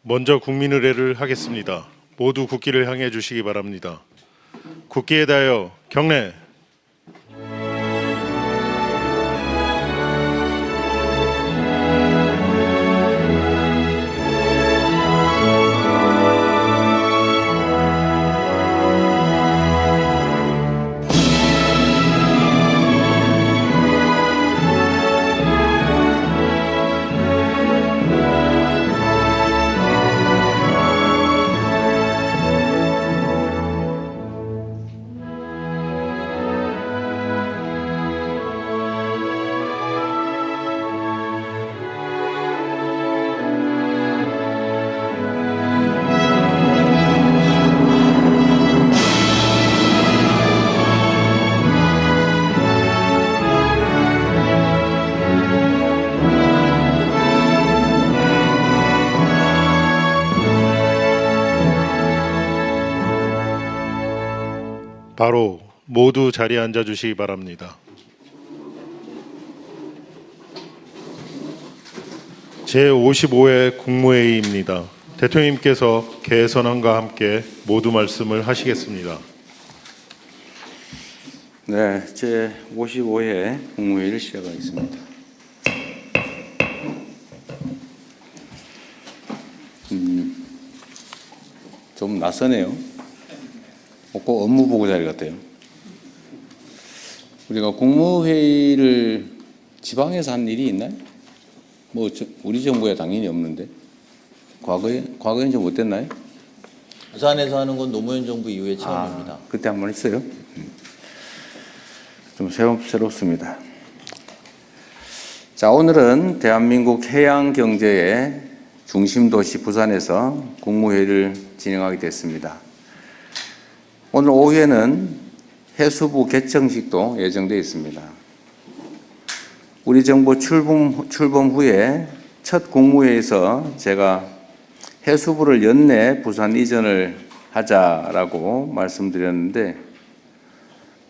먼저 국민의례를 하겠습니다. 모두 국기를 향해 주시기 바랍니다. 국기에 대하여 경례. 바로 모두 자리에 앉아 주시기 바랍니다. 제55회 국무회의입니다. 대통령님께서 개선안과 함께 모두 말씀을 하시겠습니다. 네, 제55회 국무회의를 시작하겠습니다. 좀 낯서네요. 꼭 업무보고 자리 같아요. 우리가 국무회의를 지방에서 한 일이 있나요? 우리 정부에 당연히 없는데 과거엔 좀 어땠나요? 부산에서 하는 건 노무현 정부 이후의 처음입니다. 그때 한 번 했어요. 좀 새롭습니다. 자, 오늘은 대한민국 해양 경제의 중심 도시 부산에서 국무회의를 진행하게 됐습니다. 오늘 오후에는 해수부 개청식도 예정되어 있습니다. 우리 정부 출범 후에 첫 국무회의에서 제가 해수부를 연내 부산 이전을 하자라고 말씀드렸는데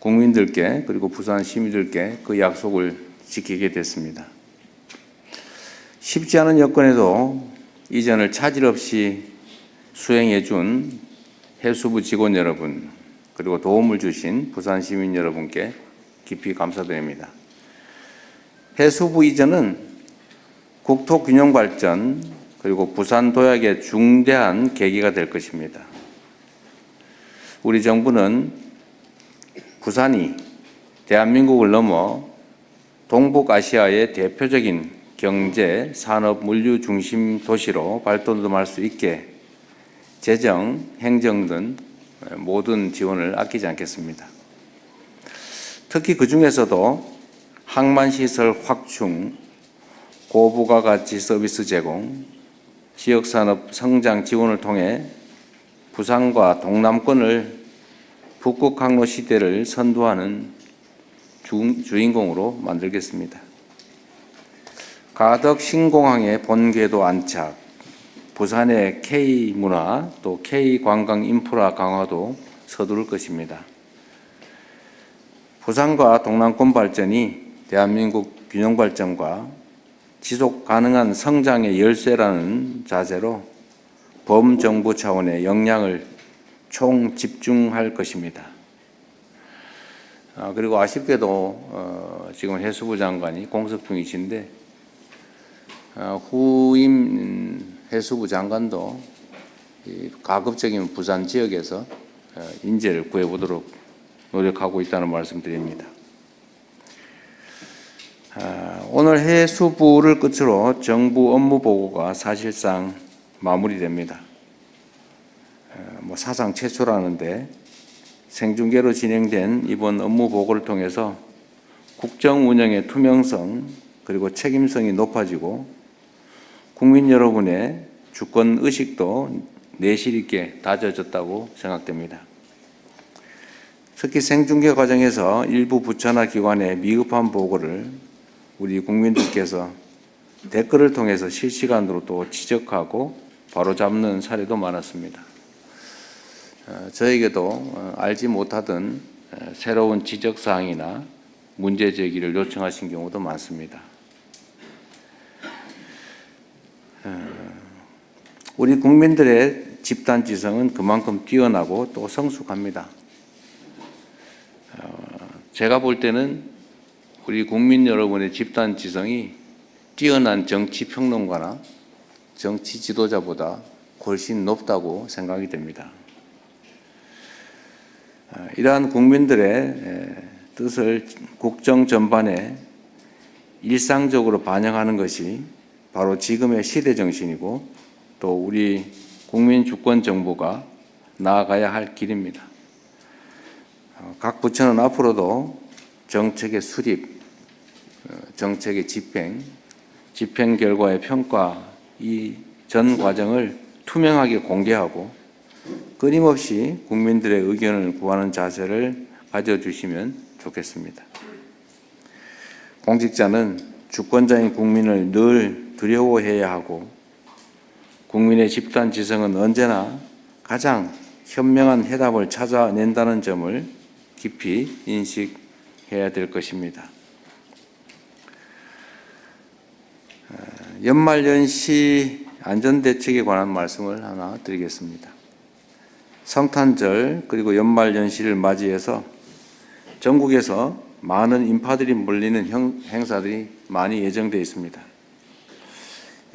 국민들께 그리고 부산 시민들께 그 약속을 지키게 됐습니다. 쉽지 않은 여건에도 이전을 차질 없이 수행해 준 해수부 직원 여러분 그리고 도움을 주신 부산 시민 여러분께 깊이 감사드립니다. 해수부 이전은 국토균형 발전 그리고 부산 도약의 중대한 계기가 될 것입니다. 우리 정부는 부산이 대한민국을 넘어 동북아시아의 대표적인 경제, 산업, 물류 중심 도시로 발돋움할 수 있게 재정, 행정 등 모든 지원을 아끼지 않겠습니다. 특히 그 중에서도 항만시설 확충, 고부가가치 서비스 제공, 지역산업 성장 지원을 통해 부산과 동남권을 북극 항로 시대를 선도하는 주인공으로 만들겠습니다. 가덕 신공항의 본궤도 안착, 부산의 K문화 또 K관광 인프라 강화도 서두를 것입니다. 부산과 동남권 발전이 대한민국 균형 발전과 지속 가능한 성장의 열쇠라는 자세로 범정부 차원의 역량을 총 집중할 것입니다. 그리고 아쉽게도 지금 해수부 장관이 공석 중이신데 후임 해수부 장관도 가급적이면 부산 지역에서 인재를 구해보도록 노력하고 있다는 말씀드립니다. 오늘 해수부를 끝으로 정부 업무 보고가 사실상 마무리됩니다. 사상 최초라는데 생중계로 진행된 이번 업무 보고를 통해서 국정 운영의 투명성 그리고 책임성이 높아지고 국민 여러분의 주권 의식도 내실 있게 다져졌다고 생각됩니다. 특히 생중계 과정에서 일부 부처나 기관의 미흡한 보고를 우리 국민들께서 댓글을 통해서 실시간으로 또 지적하고 바로잡는 사례도 많았습니다. 저에게도 알지 못하던 새로운 지적사항이나 문제 제기를 요청하신 경우도 많습니다. 우리 국민들의 집단 지성은 그만큼 뛰어나고 또 성숙합니다. 제가 볼 때는 우리 국민 여러분의 집단 지성이 뛰어난 정치 평론가나 정치 지도자보다 훨씬 높다고 생각이 됩니다. 이러한 국민들의 뜻을 국정 전반에 일상적으로 반영하는 것이 바로 지금의 시대 정신이고 또 우리 국민 주권 정부가 나아가야 할 길입니다. 각 부처는 앞으로도 정책의 수립, 정책의 집행, 집행 결과의 평가 이 전 과정을 투명하게 공개하고 끊임없이 국민들의 의견을 구하는 자세를 가져주시면 좋겠습니다. 공직자는 주권자인 국민을 늘 두려워해야 하고 국민의 집단 지성은 언제나 가장 현명한 해답을 찾아낸다는 점을 깊이 인식해야 될 것입니다. 연말연시 안전대책에 관한 말씀을 하나 드리겠습니다. 성탄절 그리고 연말연시를 맞이해서 전국에서 많은 인파들이 몰리는 행사들이 많이 예정되어 있습니다.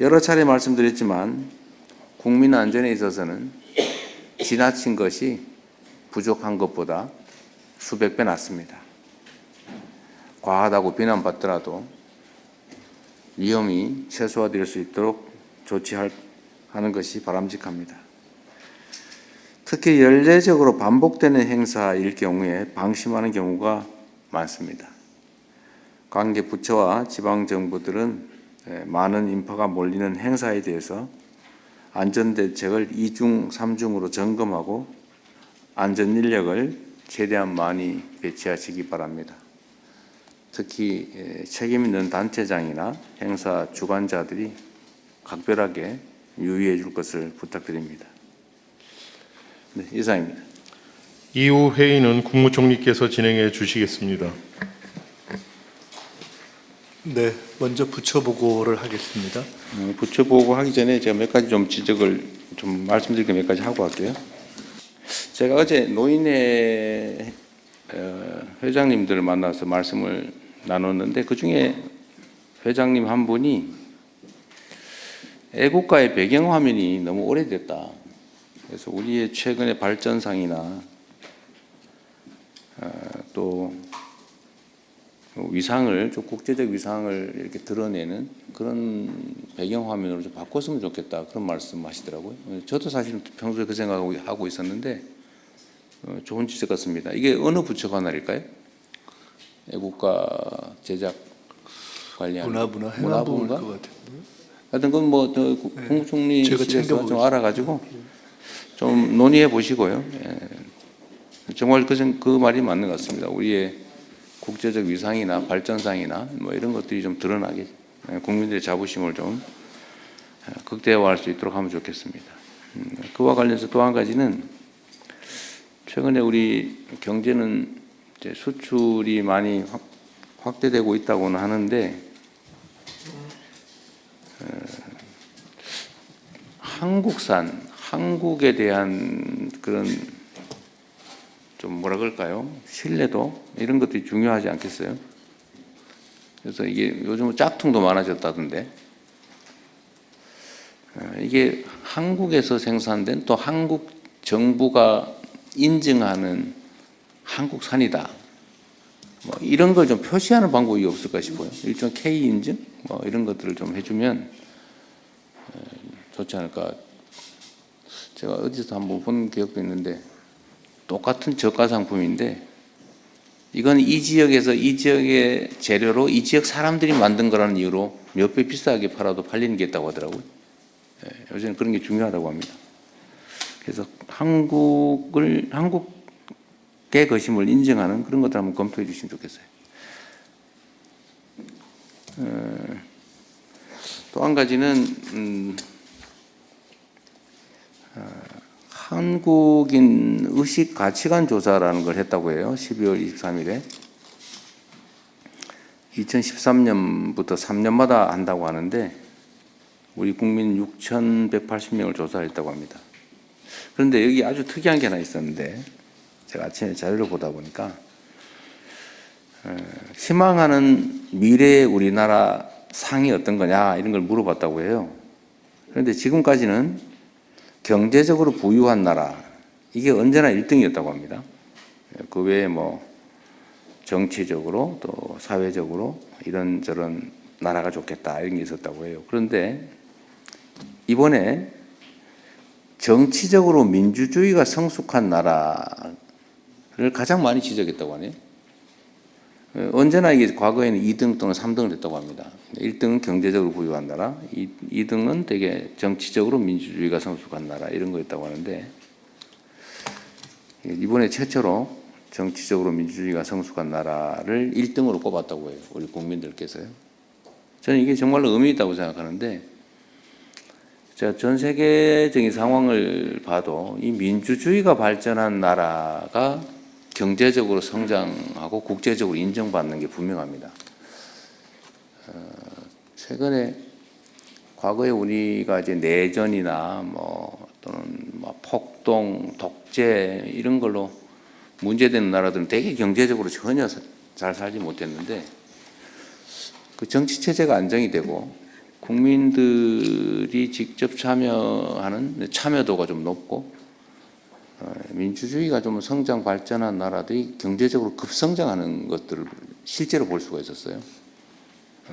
여러 차례 말씀드렸지만 국민 안전에 있어서는 지나친 것이 부족한 것보다 수백 배 낫습니다. 과하다고 비난받더라도 위험이 최소화될 수 있도록 조치하는 것이 바람직합니다. 특히 연례적으로 반복되는 행사일 경우에 방심하는 경우가 많습니다. 관계 부처와 지방정부들은 많은 인파가 몰리는 행사에 대해서 안전대책을 2중, 3중으로 점검하고 안전인력을 최대한 많이 배치하시기 바랍니다. 특히 책임 있는 단체장이나 행사 주관자들이 각별하게 유의해 줄 것을 부탁드립니다. 네, 이상입니다. 이후 회의는 국무총리께서 진행해 주시겠습니다. 네, 먼저 부처 보고를 하겠습니다. 부처 보고 하기 전에 제가 몇 가지 좀 지적을 좀 말씀드릴 거 몇 가지 하고 할게요. 제가 어제 노인회 회장님들을 만나서 말씀을 나눴는데 그 중에 회장님 한 분이 애국가의 배경화면이 너무 오래됐다. 그래서 우리의 최근의 발전상이나 또 위상을, 좀 국제적 위상을 이렇게 드러내는 그런 배경화면으로 좀 바꿨으면 좋겠다. 그런 말씀 하시더라고요. 저도 사실 평소에 그 생각을 하고 있었는데 좋은 지적 같습니다. 이게 어느 부처 관할일까요? 애국가 제작 관리하는 문화부인가? 것 같아요. 하여튼 그건 뭐 국무총리실에서 좀 챙겨보겠습니다. 알아가지고 좀 논의해 보시고요. 정말 그 말이 맞는 것 같습니다. 우리의 국제적 위상이나 발전상이나 뭐 이런 것들이 좀 드러나게 국민들의 자부심을 좀 극대화할 수 있도록 하면 좋겠습니다. 그와 관련해서 또 한 가지는 최근에 우리 경제는 이제 수출이 많이 확대되고 있다고는 하는데 한국산, 한국에 대한 그런 좀 뭐라 그럴까요? 신뢰도 이런 것들이 중요하지 않겠어요? 그래서 이게 요즘은 짝퉁도 많아졌다던데 이게 한국에서 생산된 또 한국 정부가 인증하는 한국산이다. 뭐 이런 걸 좀 표시하는 방법이 없을까 싶어요. 일종 K 인증 뭐 이런 것들을 좀 해주면 좋지 않을까. 제가 어디서 한번 본 기억도 있는데 똑같은 저가 상품인데 이건 이 지역에서 이 지역의 재료로 이 지역 사람들이 만든 거라는 이유로 몇 배 비싸게 팔아도 팔리는 게 있다고 하더라고요. 요새는 그런 게 중요하다고 합니다. 그래서 한국의 것임을 인정하는 그런 것들 한번 검토해 주시면 좋겠어요. 또 한 가지는 한국인 의식 가치관 조사라는 걸 했다고 해요. 12월 23일에. 2013년부터 3년마다 한다고 하는데 우리 국민 6,180명을 조사했다고 합니다. 그런데 여기 아주 특이한 게 하나 있었는데 제가 아침에 자료를 보다 보니까 희망하는 미래의 우리나라 상이 어떤 거냐 이런 걸 물어봤다고 해요. 그런데 지금까지는 경제적으로 부유한 나라 이게 언제나 1등이었다고 합니다. 그 외에 뭐 정치적으로 또 사회적으로 이런저런 나라가 좋겠다 이런 게 있었다고 해요. 그런데 이번에 정치적으로 민주주의가 성숙한 나라를 가장 많이 지적했다고 하네요. 언제나 이게 과거에는 2등 또는 3등을 했다고 합니다. 1등은 경제적으로 부유한 나라, 2등은 되게 정치적으로 민주주의가 성숙한 나라 이런 거였다고 하는데 이번에 최초로 정치적으로 민주주의가 성숙한 나라를 1등으로 꼽았다고 해요. 우리 국민들께서요. 저는 이게 정말로 의미 있다고 생각하는데 제가 전 세계적인 상황을 봐도 이 민주주의가 발전한 나라가 경제적으로 성장하고 국제적으로 인정받는 게 분명합니다. 최근에 과거에 우리가 이제 내전이나 뭐 또는 뭐 폭동, 독재 이런 걸로 문제되는 나라들은 되게 경제적으로 전혀 잘 살지 못했는데 그 정치 체제가 안정이 되고 국민들이 직접 참여하는 참여도가 좀 높고 민주주의가 좀 성장 발전한 나라들이 경제적으로 급성장하는 것들을 실제로 볼 수가 있었어요.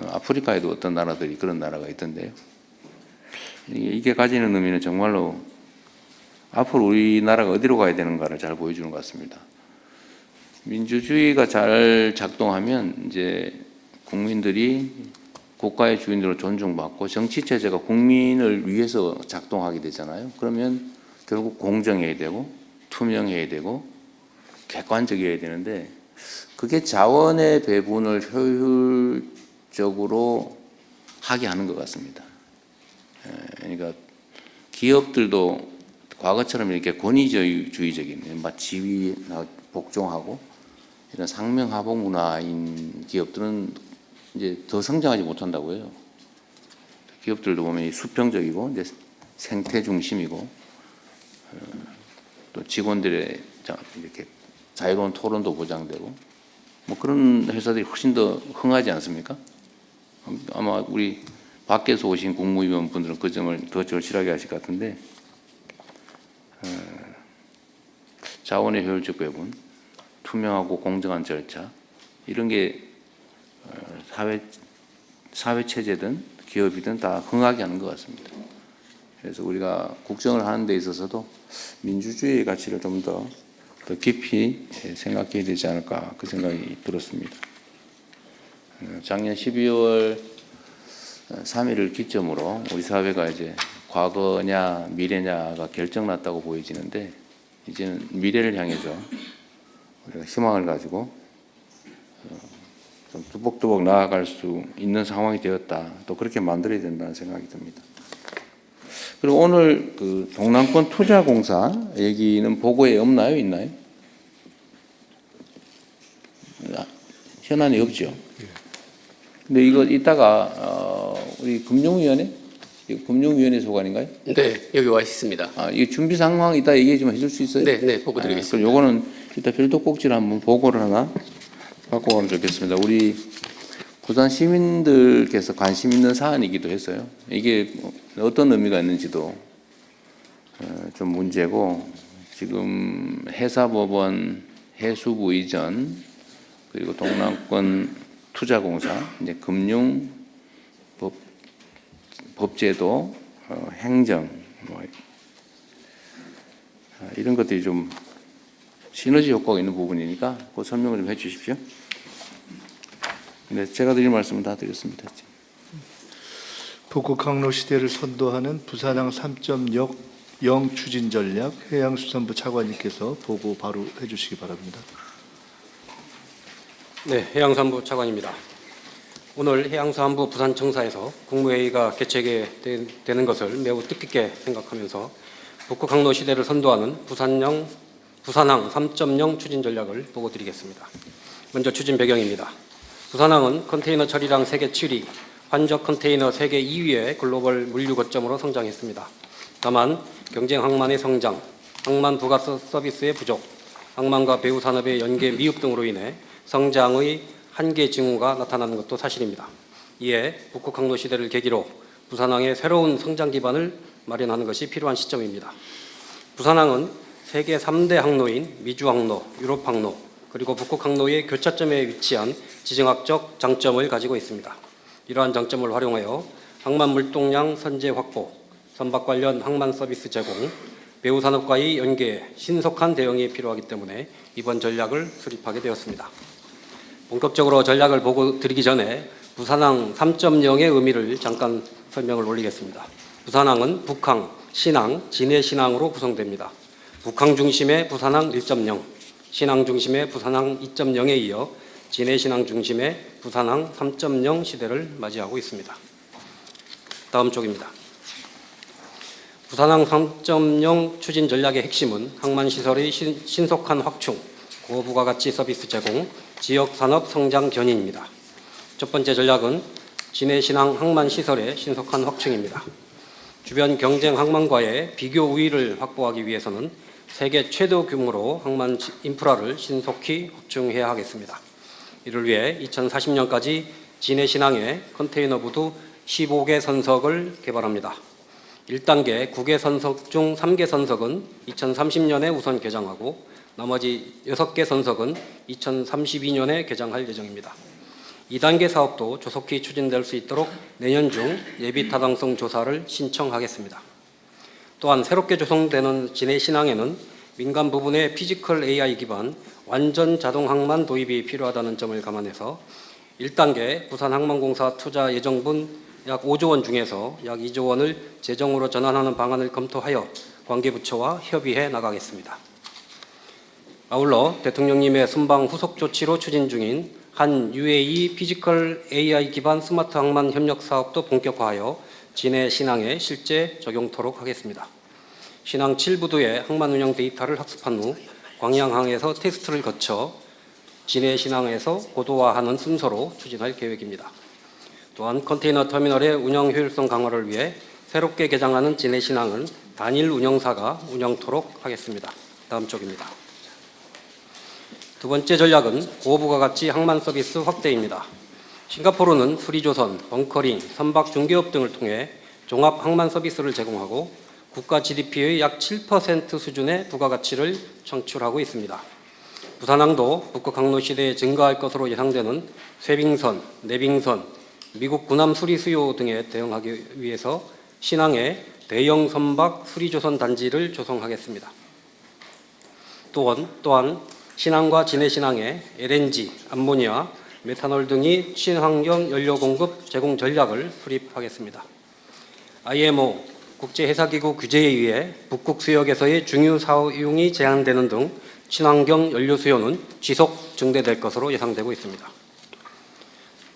아프리카에도 어떤 나라들이 그런 나라가 있던데요. 이게 가지는 의미는 정말로 앞으로 우리나라가 어디로 가야 되는가를 잘 보여주는 것 같습니다. 민주주의가 잘 작동하면 이제 국민들이 국가의 주인으로 존중받고 정치 체제가 국민을 위해서 작동하게 되잖아요. 그러면 결국 공정해야 되고 투명해야 되고 객관적이어야 되는데 그게 자원의 배분을 효율적으로 하게 하는 것 같습니다. 그러니까 기업들도 과거처럼 이렇게 권위주의적인 막 지위 복종하고 이런 상명하복 문화인 기업들은 이제 더 성장하지 못한다고 해요. 기업들도 보면 수평적이고 이제 생태 중심이고 또 직원들의 이렇게 자유로운 토론도 보장되고 뭐 그런 회사들이 훨씬 더 흥하지 않습니까? 아마 우리 밖에서 오신 국무위원 분들은 그 점을 더 절실하게 하실 것 같은데 자원의 효율적 배분, 투명하고 공정한 절차 이런 게 사회 체제든 기업이든 다 흥하게 하는 것 같습니다. 그래서 우리가 국정을 하는 데 있어서도 민주주의의 가치를 좀 더 깊이 생각해야 되지 않을까 그 생각이 들었습니다. 작년 12월 3일을 기점으로 우리 사회가 이제 과거냐 미래냐가 결정났다고 보여지는데 이제는 미래를 향해서 우리가 희망을 가지고 좀 뚜벅뚜벅 나아갈 수 있는 상황이 되었다. 또 그렇게 만들어야 된다는 생각이 듭니다. 그리고 오늘 그 동남권 투자공사 얘기는 보고에 없나요? 있나요? 현안이 없죠. 근데 이거 이따가 우리 금융위원회 소관인가요? 네, 여기 와 있습니다. 이 준비 상황 이따 얘기 좀 해줄 수 있어요? 네, 보고 드리겠습니다. 그럼 요거는 이따 별도 꼭지를 한번 보고를 하나 갖고 가면 좋겠습니다. 우리 부산 시민들께서 관심 있는 사안이기도 했어요. 이게 어떤 의미가 있는지도 좀 문제고 지금 해사법원 해수부 이전 그리고 동남권 투자공사 이제 금융 법제도 행정 뭐 이런 것들이 좀 시너지 효과가 있는 부분이니까 그 설명을 좀 해주십시오. 네, 제가 드릴 말씀은 다 드렸습니다. 북극 항로 시대를 선도하는 부산항 3.0 추진 전략 해양수산부 차관님께서 보고 바로 해주시기 바랍니다. 네, 해양수산부 차관입니다. 오늘 해양수산부 부산청사에서 국무회의가 개최되게 되는 것을 매우 뜻깊게 생각하면서 북극 항로 시대를 선도하는 부산항 3.0 추진 전략을 보고 드리겠습니다. 먼저 추진 배경입니다. 부산항은 컨테이너 처리량 세계 7위, 환적 컨테이너 세계 2위의 글로벌 물류 거점으로 성장했습니다. 다만 경쟁 항만의 성장, 항만 부가 서비스의 부족, 항만과 배후 산업의 연계 미흡 등으로 인해 성장의 한계 징후가 나타나는 것도 사실입니다. 이에 북극 항로 시대를 계기로 부산항의 새로운 성장 기반을 마련하는 것이 필요한 시점입니다. 부산항은 세계 3대 항로인 미주항로, 유럽항로, 그리고 북극항로의 교차점에 위치한 지정학적 장점을 가지고 있습니다. 이러한 장점을 활용하여 항만 물동량 선제 확보, 선박 관련 항만 서비스 제공, 배후 산업과의 연계에 신속한 대응이 필요하기 때문에 이번 전략을 수립하게 되었습니다. 본격적으로 전략을 보고 드리기 전에 부산항 3.0의 의미를 잠깐 설명을 올리겠습니다. 부산항은 북항, 신항, 진해신항으로 구성됩니다. 북항 중심의 부산항 1.0, 신항 중심의 부산항 2.0에 이어 진해신항 중심의 부산항 3.0 시대를 맞이하고 있습니다. 다음 쪽입니다. 부산항 3.0 추진 전략의 핵심은 항만시설의 신속한 확충, 고부가가치 서비스 제공, 지역산업 성장 견인입니다. 첫 번째 전략은 진해신항 항만시설의 신속한 확충입니다. 주변 경쟁 항만과의 비교 우위를 확보하기 위해서는 세계 최대 규모로 항만 인프라를 신속히 확충해야 하겠습니다. 이를 위해 2040년까지 진해신항에 컨테이너 부두 15개 선석을 개발합니다. 1단계 9개 선석 중 3개 선석은 2030년에 우선 개장하고 나머지 6개 선석은 2032년에 개장할 예정입니다. 2단계 사업도 조속히 추진될 수 있도록 내년 중 예비 타당성 조사를 신청하겠습니다. 또한 새롭게 조성되는 진해신항에는 민간 부분의 피지컬 AI 기반 완전 자동 항만 도입이 필요하다는 점을 감안해서 1단계 부산항만공사 투자 예정분 약 5조 원 중에서 약 2조 원을 재정으로 전환하는 방안을 검토하여 관계부처와 협의해 나가겠습니다. 아울러 대통령님의 순방 후속 조치로 추진 중인 한 UAE 피지컬 AI 기반 스마트 항만 협력 사업도 본격화하여 진해 신항에 실제 적용토록 하겠습니다. 신항 7부두의 항만 운영 데이터를 학습한 후 광양항에서 테스트를 거쳐 진해 신항에서 고도화하는 순서로 추진할 계획입니다. 또한 컨테이너 터미널의 운영 효율성 강화를 위해 새롭게 개장하는 진해 신항은 단일 운영사가 운영토록 하겠습니다. 다음 쪽입니다. 두 번째 전략은 고부가가치 항만 서비스 확대입니다. 싱가포르는 수리조선, 벙커링, 선박 중개업 등을 통해 종합 항만 서비스를 제공하고 국가 GDP의 약 7% 수준의 부가가치를 창출하고 있습니다. 부산항도 북극 항로 시대에 증가할 것으로 예상되는 쇄빙선, 내빙선, 미국 군함 수리 수요 등에 대응하기 위해서 신항에 대형 선박 수리조선 단지를 조성하겠습니다. 또한 신항과 진해신항에 LNG, 암모니아, 메탄올 등이 친환경 연료 공급 제공 전략을 수립하겠습니다. IMO, 국제해사기구 규제에 의해 북극 수역에서의 중유 사용이 제한되는 등 친환경 연료 수요는 지속 증대될 것으로 예상되고 있습니다.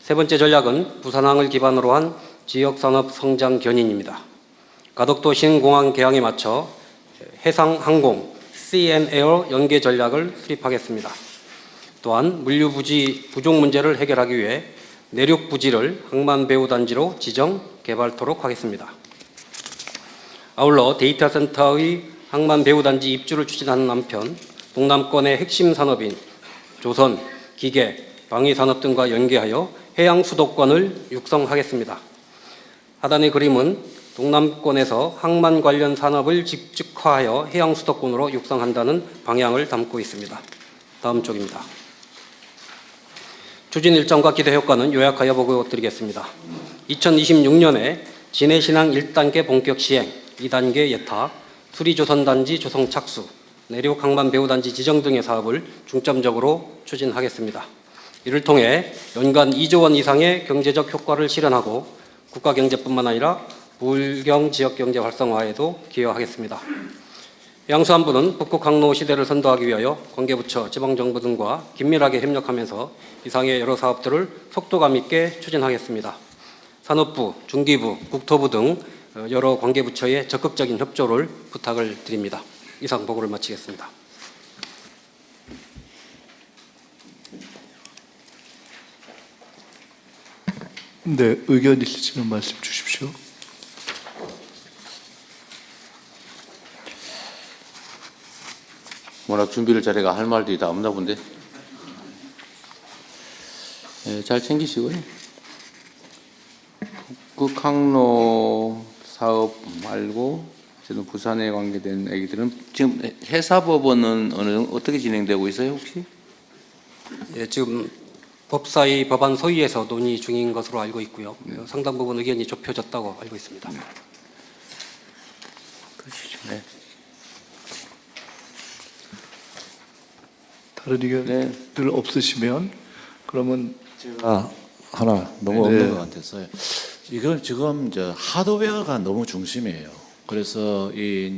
세 번째 전략은 부산항을 기반으로 한 지역산업 성장 견인입니다. 가덕도 신공항 개항에 맞춰 해상항공, CN에어 연계 전략을 수립하겠습니다. 또한 물류 부지 부족 문제를 해결하기 위해 내륙 부지를 항만 배후 단지로 지정 개발토록 하겠습니다. 아울러 데이터 센터의 항만 배후 단지 입주를 추진하는 한편 동남권의 핵심 산업인 조선, 기계, 방위 산업 등과 연계하여 해양 수도권을 육성하겠습니다. 하단의 그림은 동남권에서 항만 관련 산업을 집중화하여 해양 수도권으로 육성한다는 방향을 담고 있습니다. 다음 쪽입니다. 추진 일정과 기대 효과는 요약하여 보고 드리겠습니다. 2026년에 진해신항 1단계 본격 시행, 2단계 예타, 수리조선단지 조성 착수, 내륙 항만 배후 단지 지정 등의 사업을 중점적으로 추진하겠습니다. 이를 통해 연간 2조 원 이상의 경제적 효과를 실현하고 국가 경제뿐만 아니라 불경 지역 경제 활성화에도 기여하겠습니다. 해양수산부는 북극 항로 시대를 선도하기 위하여 관계부처, 지방정부 등과 긴밀하게 협력하면서 이상의 여러 사업들을 속도감 있게 추진하겠습니다. 산업부, 중기부, 국토부 등 여러 관계부처의 적극적인 협조를 부탁을 드립니다. 이상 보고를 마치겠습니다. 네, 의견 있으시면 말씀 주십시오. 워낙 준비를 잘해가 할 말들이 다 없나 본데. 네, 잘 챙기시고요. 북극항로 사업 말고 저는 부산에 관계된 얘기들은 지금 해사법원은 어떻게 진행되고 있어요 혹시? 예, 지금 법사위 법안 소위에서 논의 중인 것으로 알고 있고요. 상당 부분 의견이 좁혀졌다고 알고 있습니다. 그러시죠. 네. 다른 의견들 없으시면 그러면 제가 하나 너무 네. 없는 것 같아서요. 이건 지금 이제 하드웨어가 너무 중심이에요. 그래서 이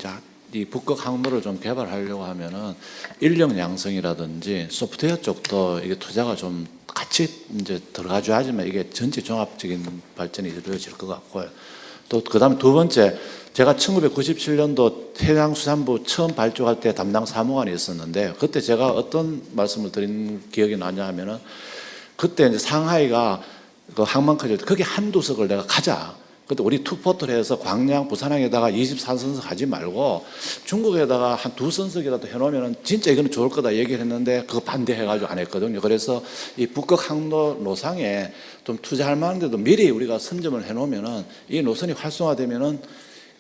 북극 항로를 좀 개발하려고 하면은 인력 양성이라든지 소프트웨어 쪽도 이게 투자가 좀 같이 이제 들어가줘야지만 이게 전체 종합적인 발전이 이루어질 것 같고요. 또 그다음에 두 번째, 제가 1997년도 해양수산부 처음 발족할 때 담당 사무관이 있었는데 그때 제가 어떤 말씀을 드린 기억이 나냐 하면은 그때 이제 상하이가 그 항만 커질 때 거기 한두 석을 내가 가자. 그때 우리 투포트를 해서 광양, 부산항에다가 24선석 하지 말고 중국에다가 한 2선석이라도 해놓으면 진짜 이거는 좋을 거다 얘기를 했는데 그거 반대해가지고 안 했거든요. 그래서 이 북극 항로 노상에 좀 투자할 만한데도 미리 우리가 선점을 해놓으면은 이 노선이 활성화되면은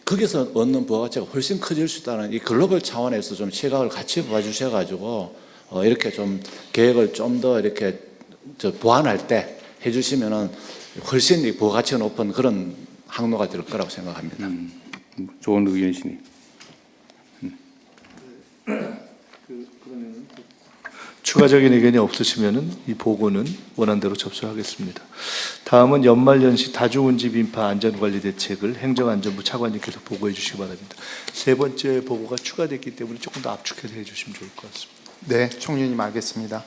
거기서 얻는 부가가치가 훨씬 커질 수 있다는 이 글로벌 차원에서 좀 시각을 같이 봐주셔가지고 이렇게 좀 계획을 좀 더 이렇게 보완할 때 해주시면은 훨씬 이 부가가치가 높은 그런 항로가 될 거라고 생각합니다. 좋은 의견이시니. 추가적인 의견이 없으시면은 이 보고는 원안대로 접수하겠습니다. 다음은 연말연시 다중운집 인파 안전관리 대책을 행정안전부 차관님께서 보고해 주시기 바랍니다. 세 번째 보고가 추가됐기 때문에 조금 더 압축해서 해주시면 좋을 것 같습니다. 네, 총리님 알겠습니다.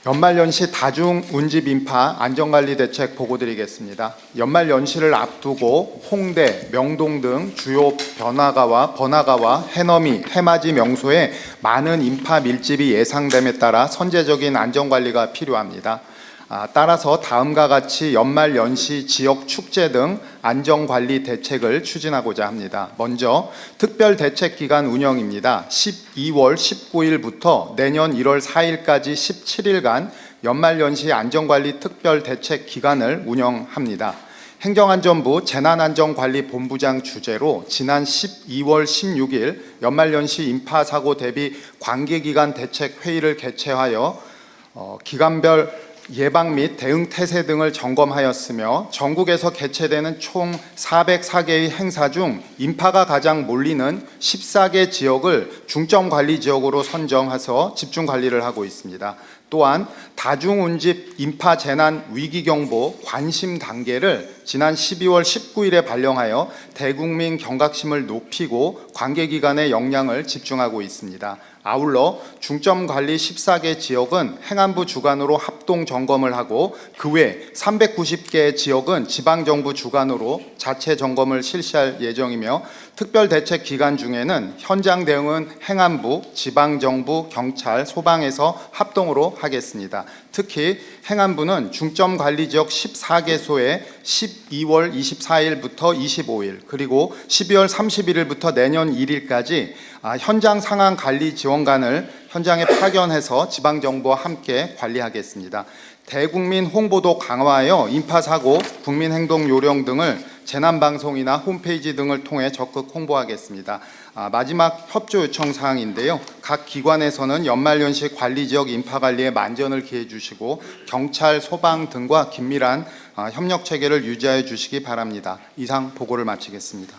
연말연시 다중운집 인파 안전관리 대책 보고드리겠습니다. 연말연시를 앞두고 홍대, 명동 등 주요 번화가와 해넘이, 해맞이 명소에 많은 인파 밀집이 예상됨에 따라 선제적인 안전관리가 필요합니다. 따라서 다음과 같이 연말연시 지역 축제 등 안전관리 대책을 추진하고자 합니다. 먼저 특별대책기간 운영입니다. 12월 19일부터 내년 1월 4일까지 17일간 연말연시 안전관리 특별대책기간을 운영합니다. 행정안전부 재난안전관리본부장 주재로 지난 12월 16일 연말연시 인파사고 대비 관계기관 대책회의를 개최하여 기간별 예방 및 대응 태세 등을 점검하였으며 전국에서 개최되는 총 404개의 행사 중 인파가 가장 몰리는 14개 지역을 중점관리 지역으로 선정해서 집중관리를 하고 있습니다. 또한 다중운집 인파 재난 위기경보 관심 단계를 지난 12월 19일에 발령하여 대국민 경각심을 높이고 관계기관의 역량을 집중하고 있습니다. 아울러 중점관리 14개 지역은 행안부 주관으로 합동 점검을 하고 그 외 390개 지역은 지방정부 주관으로 자체 점검을 실시할 예정이며 특별대책 기간 중에는 현장 대응은 행안부, 지방정부, 경찰, 소방에서 합동으로 하겠습니다. 특히 행안부는 중점관리지역 14개소에 12월 24일부터 25일 그리고 12월 31일부터 내년 1일까지 현장 상황 관리 지원관을 현장에 파견해서 지방정부와 함께 관리하겠습니다. 대국민 홍보도 강화하여 인파사고, 국민행동 요령 등을 재난방송이나 홈페이지 등을 통해 적극 홍보하겠습니다. 마지막 협조 요청 사항인데요. 각 기관에서는 연말연시 관리지역 인파관리에 만전을 기해 주시고 경찰, 소방 등과 긴밀한 협력 체계를 유지하여 주시기 바랍니다. 이상 보고를 마치겠습니다.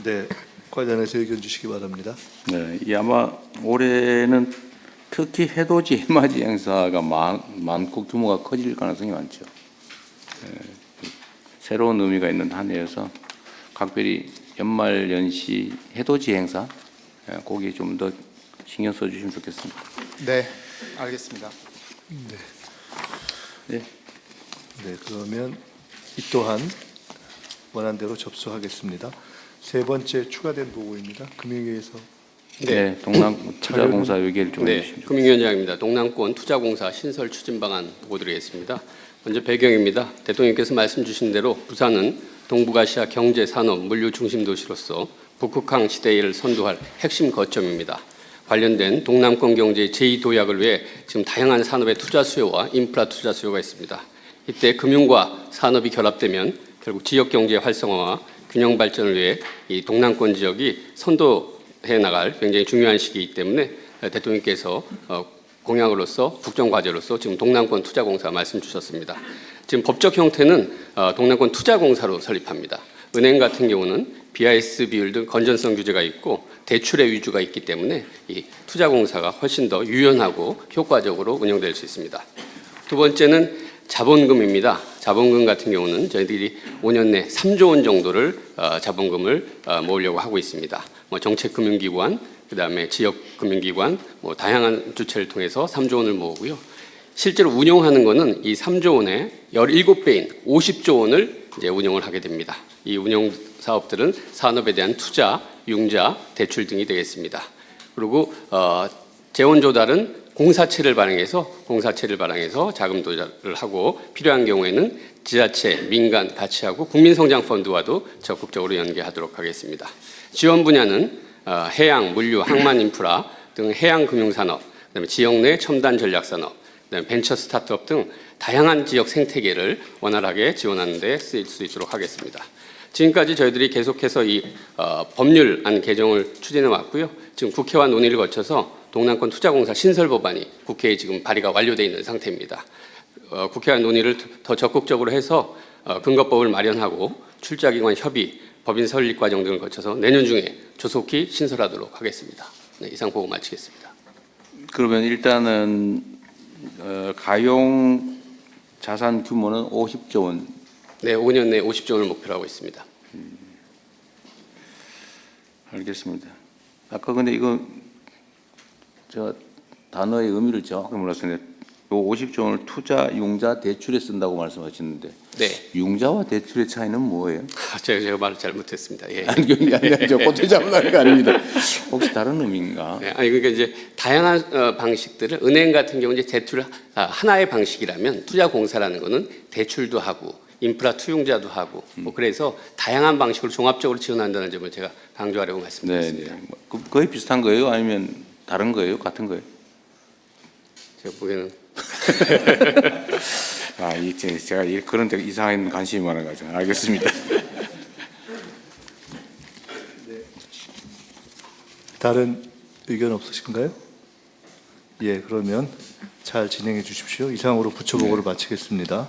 네, 관련해서 의견 주시기 바랍니다. 네, 이 아마 올해는 특히 해돋이 해맞이 행사가 많고 규모가 커질 가능성이 많죠. 새로운 의미가 있는 한 해여서 각별히 연말 연시 해돋이 행사 거기에 좀 더 신경 써주시면 좋겠습니다. 네, 알겠습니다. 네, 그러면 이 또한 원안대로 접수하겠습니다. 세 번째 추가된 보고입니다. 금융위에서 네, 동남투자공사 의견 좀 네, 해주십시오. 금융위원장입니다. 동남권 투자공사 신설 추진 방안 보고드리겠습니다. 먼저 배경입니다. 대통령께서 말씀 주신 대로 부산은 동북아시아 경제, 산업, 물류 중심 도시로서 북극항 시대를 선도할 핵심 거점입니다. 관련된 동남권 경제의 제2도약을 위해 지금 다양한 산업의 투자 수요와 인프라 투자 수요가 있습니다. 이때 금융과 산업이 결합되면 결국 지역 경제 활성화와 균형 발전을 위해 이 동남권 지역이 선도해 나갈 굉장히 중요한 시기이기 때문에 대통령께서 공약으로서 국정과제로서 지금 동남권 투자공사 말씀 주셨습니다. 지금 법적 형태는 동남권 투자공사로 설립합니다. 은행 같은 경우는 BIS 비율 등 건전성 규제가 있고 대출의 위주가 있기 때문에 이 투자공사가 훨씬 더 유연하고 효과적으로 운영될 수 있습니다. 두 번째는 자본금입니다. 자본금 같은 경우는 저희들이 5년 내 3조 원 정도를 자본금을 모으려고 하고 있습니다. 정책금융기관, 그다음에 지역금융기관, 다양한 주체를 통해서 3조 원을 모으고요. 실제로 운용하는 거는 이 3조 원의 17배인 50조 원을 이제 운용을 하게 됩니다. 이 운용 사업들은 산업에 대한 투자, 융자, 대출 등이 되겠습니다. 그리고 재원 조달은 공사채를 발행해서 자금 조달을 하고 필요한 경우에는 지자체, 민간 같이 하고 국민성장펀드와도 적극적으로 연계하도록 하겠습니다. 지원 분야는 해양, 물류, 항만 인프라 등 해양 금융산업, 그다음에 지역 내 첨단 전략산업, 그다음에 벤처 스타트업 등 다양한 지역 생태계를 원활하게 지원하는 데 쓰일 수 있도록 하겠습니다. 지금까지 저희들이 계속해서 이 법률안 개정을 추진해 왔고요. 지금 국회와 논의를 거쳐서 동남권 투자공사 신설 법안이 국회에 지금 발의가 완료되어 있는 상태입니다. 국회와 논의를 더 적극적으로 해서 근거법을 마련하고 출자기관 협의, 법인 설립 과정 등을 거쳐서 내년 중에 조속히 신설하도록 하겠습니다. 네, 이상 보고 마치겠습니다. 그러면 일단은 가용 자산 규모는 50조 원. 네, 5년 내 50조 원을 목표로 하고 있습니다. 알겠습니다. 아까 근데 이거 저 단어의 의미를 정확히 몰랐는데 요 50조 원을 투자, 융자, 대출에 쓴다고 말씀하셨는데 네, 융자와 대출의 차이는 뭐예요? 제가 말을 잘못했습니다. 예. 아니 저 꼬투리 잡으려는 거 아닙니다. 혹시 다른 의미인가? 네, 아니 그러니까 이제 다양한 방식들을 은행 같은 경우 이제 대출 하나의 방식이라면 투자공사라는 거는 대출도 하고 인프라 투융자도 하고 그래서 다양한 방식으로 종합적으로 지원한다는 점을 제가 강조하려고 말씀드렸습니다. 네, 거의 비슷한 거예요? 아니면 다른 거예요? 같은 거예요? 제가 보기에는 제가 그런 데 이상한 관심이 많아가지고 알겠습니다. 다른 의견 없으신가요? 예, 그러면 잘 진행해 주십시오. 이상으로 부처 보고를 마치겠습니다.